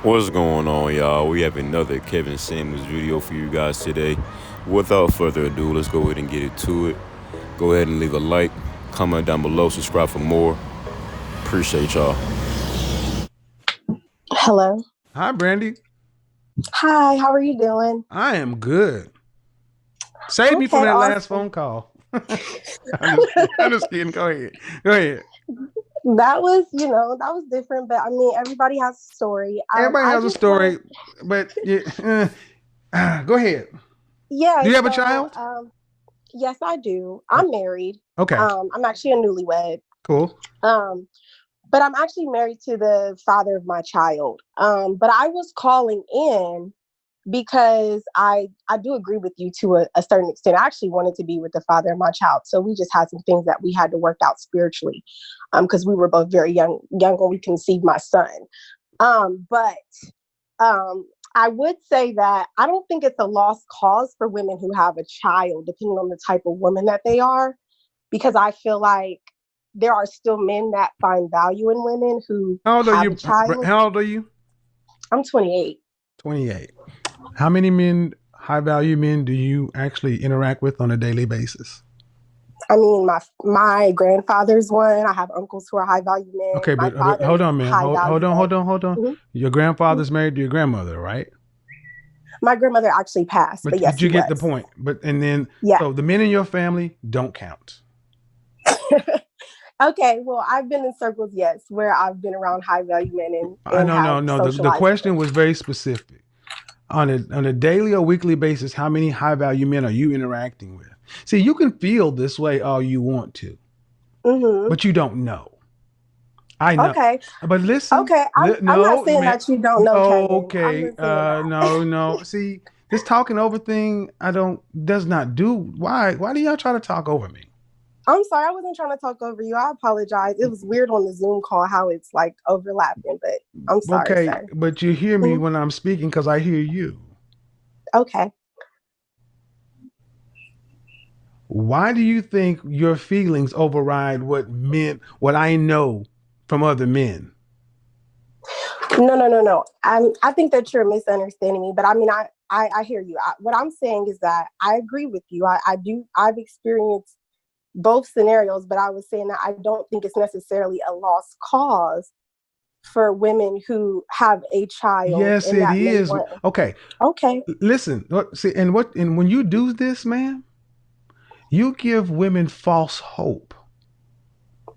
What's going on, y'all? We have another Kevin Samuels video for you guys today. Without further ado, let's go ahead and get into it. Go ahead and leave a like, comment down below, subscribe for more. Appreciate y'all. Hello. Hi, Brandy. Hi, how are you doing? I am good. Save me from Okay, that last awesome. phone call. I'm just kidding. Go ahead. Go ahead. That was different, but I mean, everybody has a story. Everybody I has a just wanted, story, but go ahead. yeah, Do you have a so, child? yes, I do. I'm married. Okay. I'm actually a newlywed. Cool. But I'm actually married to the father of my child. But I was calling in because I do agree with you to a certain extent. I actually wanted to be with the father of my child. So we just had some things that we had to work out spiritually because we were both very young when we conceived my son. But I would say that I don't think it's a lost cause for women who have a child, depending on the type of woman that they are, because I feel like there are still men that find value in women who How old are have you? a child. How old are you? I'm 28. 28. How many men, high value men, do you actually interact with on a daily basis? I mean, my grandfather's one. I have uncles who are high value men. Okay, My but hold father's on, man. high value Hold men. on. Mhm. Your grandfather's married to your grandmother, right? My grandmother actually passed, but yes, But you he get the was. point. Yeah. So the men in your family don't count. Okay. Well, I've been in circles, yes, where I've been around high value men and have No. The socialized with question them. was very specific. On a daily or weekly basis, how many high value men are you interacting with? See, you can feel this way all you want to, Mm-hmm. but you don't know. I know. Okay. But listen, Okay. I'm not no, saying man. that you don't know, Kevin. I'm Okay. not saying that. No. See, this talking over thing, does not do. Why do y'all try to talk over me? I'm sorry, I wasn't trying to talk over you. I apologize. It was weird on the Zoom call how it's like overlapping, but I'm sorry, Okay, sir. but you hear me Mhm. when I'm speaking because I hear you. Okay. Why do you think your feelings override what I know from other men? No. I think that you're misunderstanding me, but I mean, I hear you. What I'm saying is that I agree with you. I've experienced both scenarios, but I was saying that I don't think it's necessarily a lost cause for women who have a child Yes, and it that may is. want. Okay, Okay. listen. See, and when you do this, man, you give women false hope.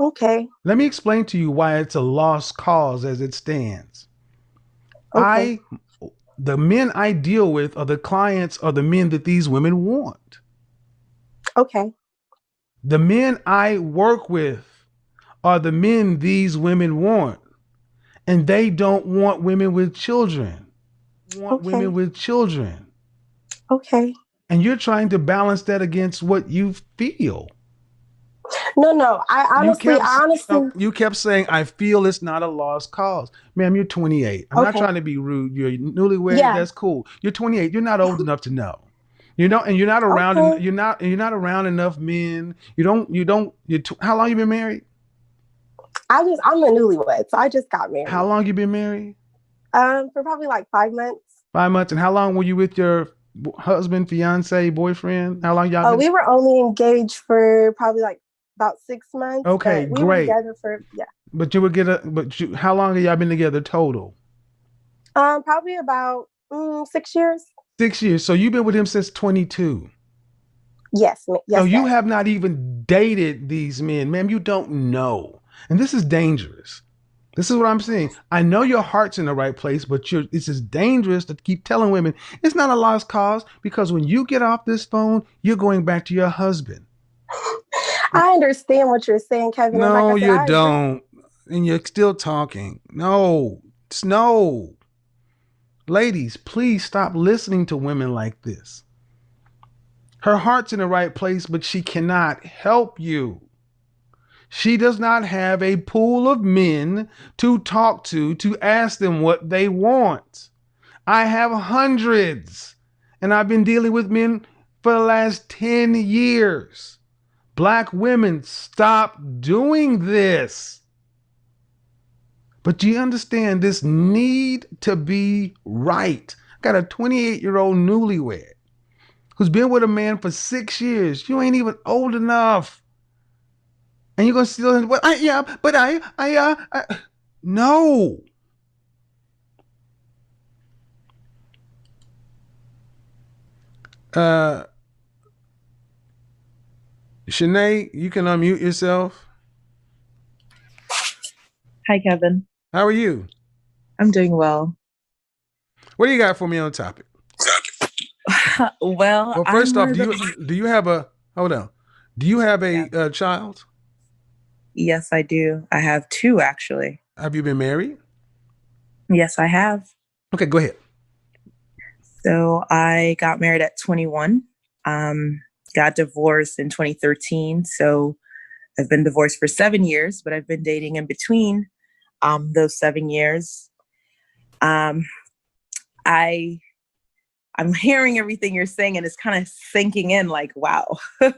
Okay. Let me explain to you why it's a lost cause as it stands. Okay. I the men I deal with are the clients are the men that these women want. Okay. The men I work with are the men these women want. And they don't want women with children. Want women Okay. with children. Okay. And you're trying to balance that against what you feel. No. I honestly. You kept saying I feel it's not a lost cause. Ma'am, you're 28. I'm not Okay. trying to be rude. You're newlywed. Yeah. That's cool. You're 28. You're not old enough to know. You know, and you're not around. Okay. You're not around enough men. How long you been married? I'm a newlywed, so I just got How married. long you been married? For probably like 5 months. 5 months. And how long were you with your husband, fiance, boyfriend? How long y'all Oh, been? we were only engaged for probably like about 6 months, Okay, but we were great. together for yeah. But you would get a. But you, how long have y'all been together total? Probably about 6 years. 6 years. So you've been with him since 22. Yes, So yes, you sir. have not even dated these men, ma'am. You don't know, and this is dangerous. This is what I'm saying. I know your heart's in the right place, but this is dangerous to keep telling women it's not a lost cause because when you get off this phone, you're going back to your husband. I understand what you're saying, Kevin, and like I No, said, you I agree. don't, and you're still talking. No, no. Ladies, please stop listening to women like this. Her heart's in the right place, but she cannot help you. She does not have a pool of men to talk to ask them what they want. I have hundreds, and I've been dealing with men for the last 10 years. Black women, stop doing this. But do you understand this need to be right? I got a 28-year-old newlywed who's been with a man for 6 years. You ain't even old enough. And you're going to still, well, no. Shanae, you can unmute yourself. Hi, Kevin. How are you? I'm doing well. What do you got for me on the topic? Well, first off, do you have a hold on? Do you have a child? Yes, I do. I have two, actually. Have you been married? Yes, I have. Okay, go ahead. So I got married at 21. Got divorced in 2013. So I've been divorced for 7 years, but I've been dating in between those 7 years. I'm hearing everything you're saying, and it's kind of sinking in. Like, wow, where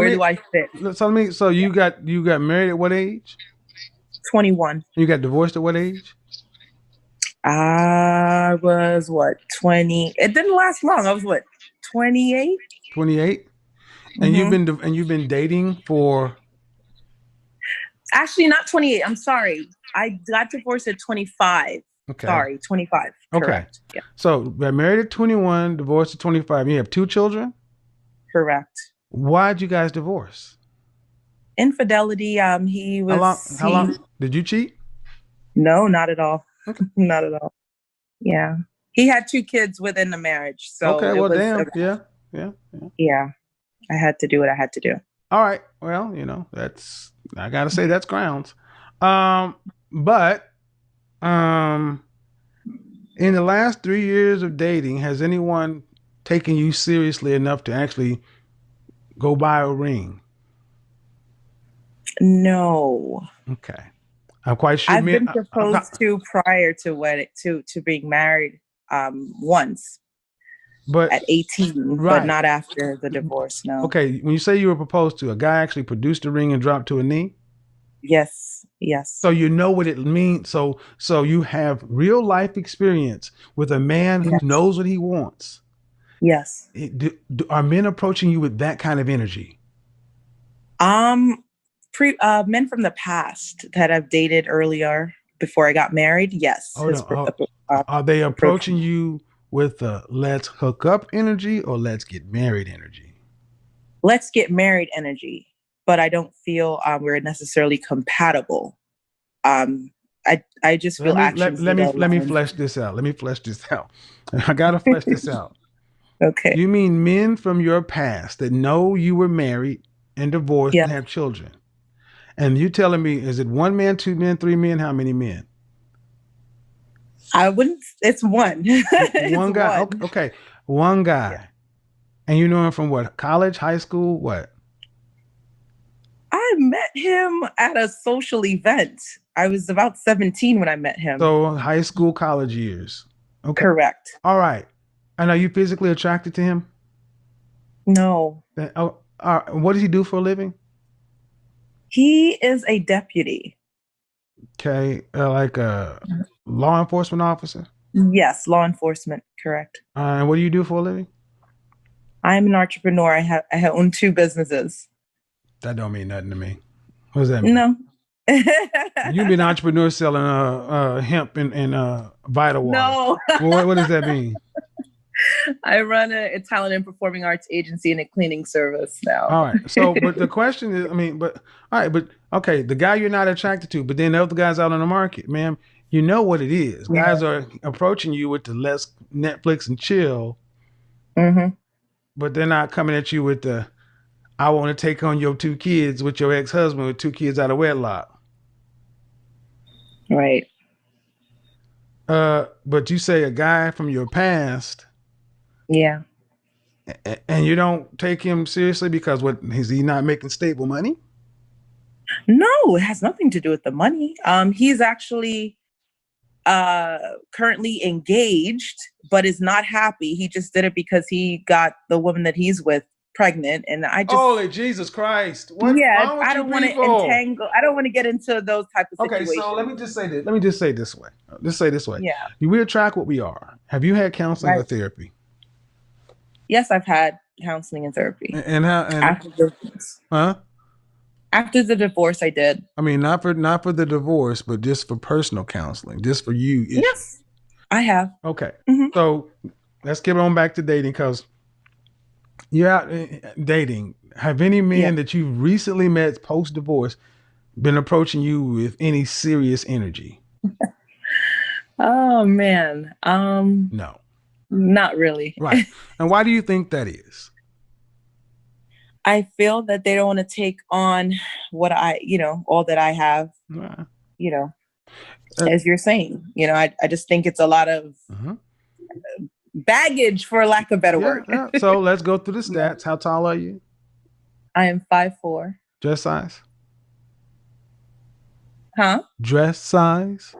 do I fit? So you got married at what age? 21. You got divorced at what age? I was 20. It didn't last long. I was 28. 28. And you've been dating for? Actually, not 28. I'm sorry. I got divorced at 25. Okay. Sorry, 25. Okay. Correct. Yeah. So got married at 21, divorced at 25. You have 2 children? Correct. Why'd you guys divorce? Infidelity. He was. How long? Did you cheat? No, not at all. Okay. Not at all. Yeah. He had 2 kids within the marriage. So okay, well, damn. Yeah. I had to do what I had to do. All right. Well, I gotta say that's grounds. But in the last 3 years of dating, has anyone taken you seriously enough to actually go buy a ring? No. Okay. I'm quite sure. I've been proposed to prior to being married once. But at 18, right. But not after the divorce, no. Okay, when you say you were proposed to, a guy actually produced a ring and dropped to a knee? Yes. So you know what it means. So you have real life experience with a man who knows what he wants. Yes. Are men approaching you with that kind of energy? Men from the past that I've dated earlier before I got married, yes. Are they approaching you with let's hook up energy or let's get married energy? Let's get married energy, but I don't feel we're necessarily compatible. I just feel actions. Let me flesh this out. I gotta flesh this out. Okay. You mean men from your past that know you were married and divorced and have children? And you telling me, is it 1 man, 2 men, 3 men? How many men? I wouldn't. It's one. One guy. Okay. One guy. Yeah. And you know him from what? College, high school, what? I met him at a social event. I was about 17 when I met him. So high school, college years. Okay. Correct. All right. And are you physically attracted to him? No. What does he do for a living? He is a deputy. Okay. Like a law enforcement officer? Yes, law enforcement. Correct. And what do you do for a living? I'm an entrepreneur. I own 2 businesses. That don't mean nothing to me. What does that mean? No. You be an entrepreneur selling hemp and Vital Water. No. What does that mean? I run a talent and performing arts agency and a cleaning service now. All right. So, but the question is, okay, the guy you're not attracted to, but then the other guys out on the market, ma'am, you know what it is. Yeah. Guys are approaching you with the let's Netflix and chill. Mm-hmm. But they're not coming at you with the, I want to take on your 2 kids with your ex-husband with 2 kids out of wedlock. Right. But you say a guy from your past. Yeah. And you don't take him seriously because is he not making stable money? No, it has nothing to do with the money. He's actually currently engaged, but is not happy. He just did it because he got the woman that he's with pregnant, and I just holy Jesus Christ! What's wrong with I you don't want to people? entangle. I don't want to get into those type of Okay, situations. so let me just say this. Let me just say this way. Just say this way. Yeah. We attract what we are. Have you had counseling or Right. therapy? Yes, I've had counseling and therapy. And how? And After divorce. huh? After the divorce, I did. I mean, not for the divorce, but just for personal counseling, just for you. Yes, I have. Okay. Mhm. So let's get on back to dating, because you're out dating. Have any men that you've recently met post divorce been approaching you with any serious energy? Oh man. No. Not really. Right. And why do you think that is? I feel that they don't want to take on what all that I have, as you're saying. I just think it's a lot of baggage, for lack of a better word. Yeah. So let's go through the stats. How tall are you? I am 5'4". Dress size? Huh? Dress size?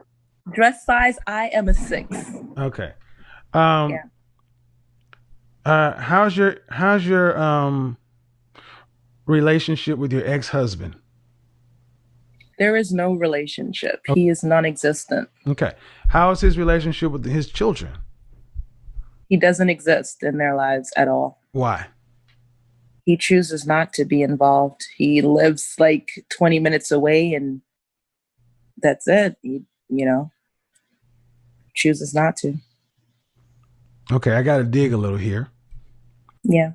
Dress size, I am a 6. Okay. How's your relationship with your ex-husband? There is no relationship. He is non-existent. Okay. How is his relationship with his children? He doesn't exist in their lives at all. Why? He chooses not to be involved. He lives like 20 minutes away, and that's it. He, chooses not to. Okay, I got to dig a little here. Yeah.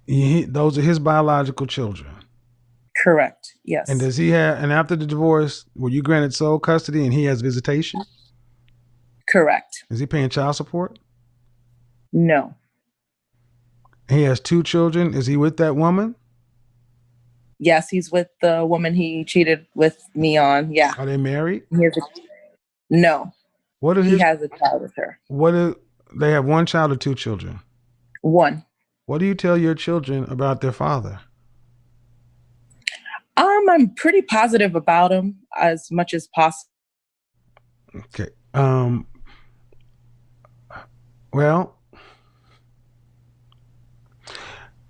Those are his biological children. Correct. Yes. And does he have? And after the divorce, were you granted sole custody and he has visitation? Correct. Is he paying child support? No. He has 2 children. Is he with that woman? Yes, he's with the woman he cheated with me on. Yeah. Are they married? No. He has a child with her. They have 1 child or 2 children? 1. What do you tell your children about their father? I'm pretty positive about him as much as possible. Okay. Well,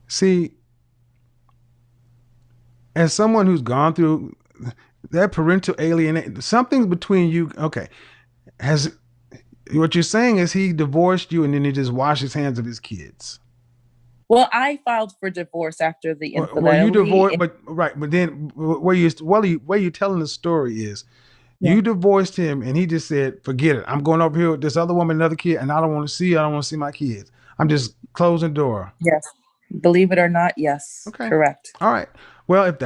see, as someone who's gone through that parental alienation, something's between you. Okay. What you're saying is he divorced you and then he just washed his hands of his kids. Well, I filed for divorce after the infidelity. Well, you divorced, but then where you're telling the story is you divorced him and he just said, forget it. I'm going over here with this other woman, another kid, and I don't want to see you. I don't want to see my kids. I'm just closing the door. Yes. Believe it or not, yes. Okay. Correct. All right. Well, if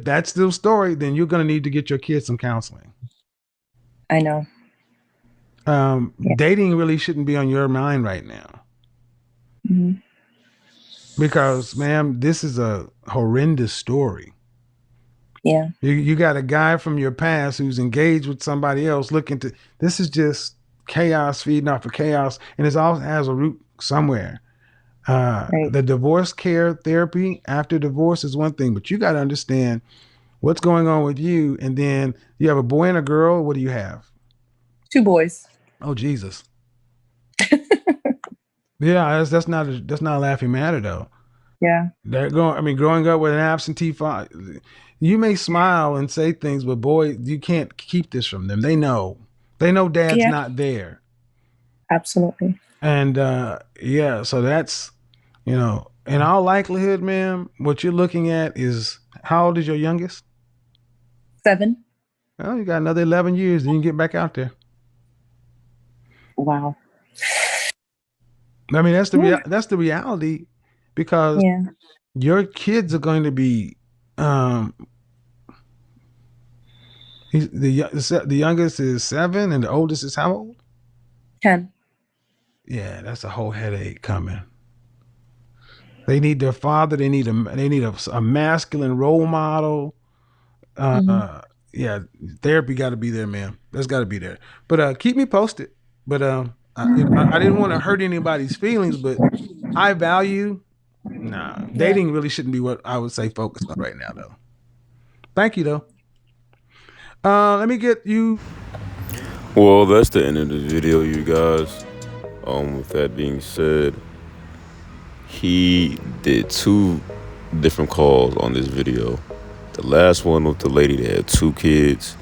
that's the story, then you're going to need to get your kids some counseling. I know. Dating really shouldn't be on your mind right now. Mm-hmm. Because, ma'am, this is a horrendous story. Yeah. You got a guy from your past who's engaged with somebody else this is just chaos feeding off of chaos, and it all has a root somewhere. The divorce care therapy after divorce is one thing, but you got to understand what's going on with you. And then you have a boy and a girl. What do you have? 2 boys. Oh, Jesus. Yeah, that's not a laughing matter though. Yeah. Growing up with an absentee father, you may smile and say things, but boy, you can't keep this from them. They know dad's not there. Absolutely. And so that's, in all likelihood, ma'am, what you're looking at is, how old is your youngest? 7. Well, you got another 11 years, then you can get back out there. Wow. I mean, that's the reality, because your kids are going to be, the youngest is 7 and the oldest is how old? 10. Yeah, that's a whole headache coming. They need their father. They need a masculine role model. Therapy got to be there, man. That's got to be there. But keep me posted. But I didn't want to hurt anybody's feelings, but high value. Dating really shouldn't be what I would say focus on right now, though. Thank you, though. Let me get you. Well, that's the end of the video, you guys. With that being said, he did 2 different calls on this video. The last one with the lady that had 2 kids.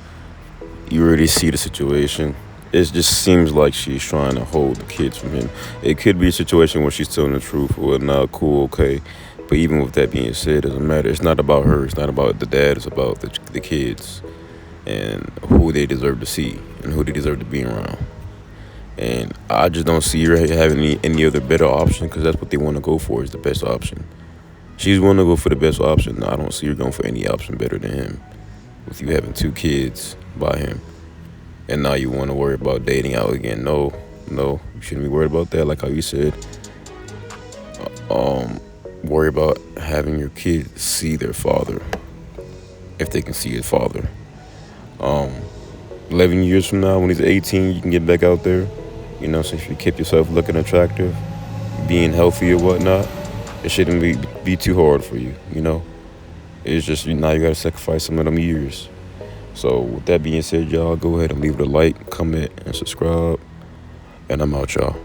You already see the situation. It just seems like she's trying to hold the kids from him. It could be a situation where she's telling the truth or not, cool, okay. But even with that being said, it doesn't matter. It's not about her. It's not about the dad. It's about the kids and who they deserve to see and who they deserve to be around. And I just don't see her having any other better option, because that's what they want to go for, is the best option. She's want to go for the best option. I don't see her going for any option better than him. With you having 2 kids by him, and now you want to worry about dating out again. No, you shouldn't be worried about that. Like how you said, worry about having your kids see their father, if they can see his father. 11 years from now, when he's 18, you can get back out there. You know, so if you keep yourself looking attractive, being healthy or whatnot, it shouldn't be too hard for you, you know. It's just, now you gotta sacrifice some of them years. So with that being said, y'all, go ahead and leave it a like, comment, and subscribe. And I'm out, y'all.